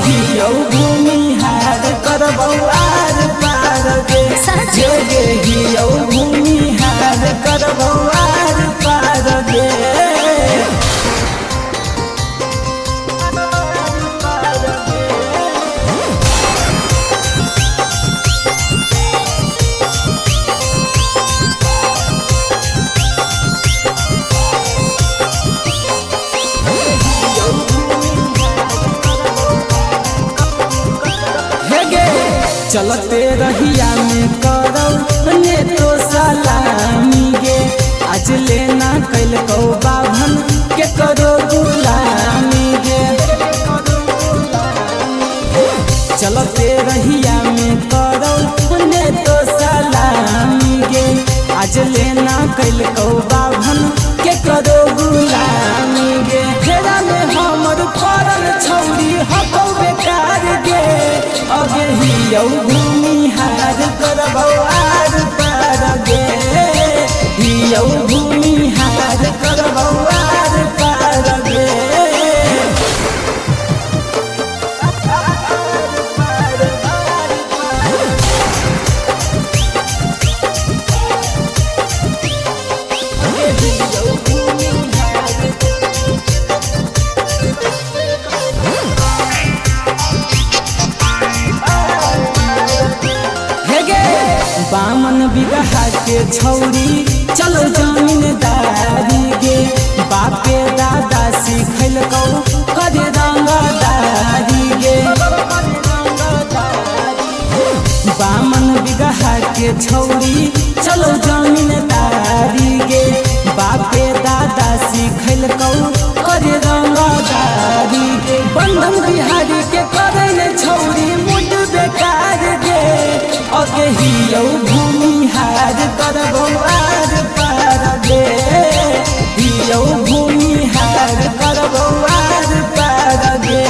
हियो भूमिहार करबौ आर पार गे गे हियो भूमिहार करबौ आर पार गे। चलते रहिया में करौ ने तो सलामी गे आज लेना कैल कौ बाभन के करो गुलामी गे। चलते रहिया में करौ ने तो सलामी गे आज लेना कैल कौ बाभन के करो गुलामी गे। फेरा में हमर पड़ल छौरी हकौ बेकार गे अगे हियो भूमिहार करबौ आर पार गे हियो भूमिहार करबौ आर पार गे। बामन बिगहा के छौरी चलो जमीनदारी गे बापे दादा सिखल कौ करे रंगदारी गे। बामन बिगहा के छौरी चलो जमीनदारी गे बापे दादा सिखल कौ करे रंगदारी गे। बंधन बिहारी के करे ने छौरी मुड बेकार गे अगे हियो भूमिहार करबौ आर पार गे हियो भूमिहार करबौ आर पार गे।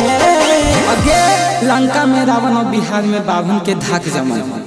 अगे लंका में रावण और बिहार में बाभन के धाक जमल।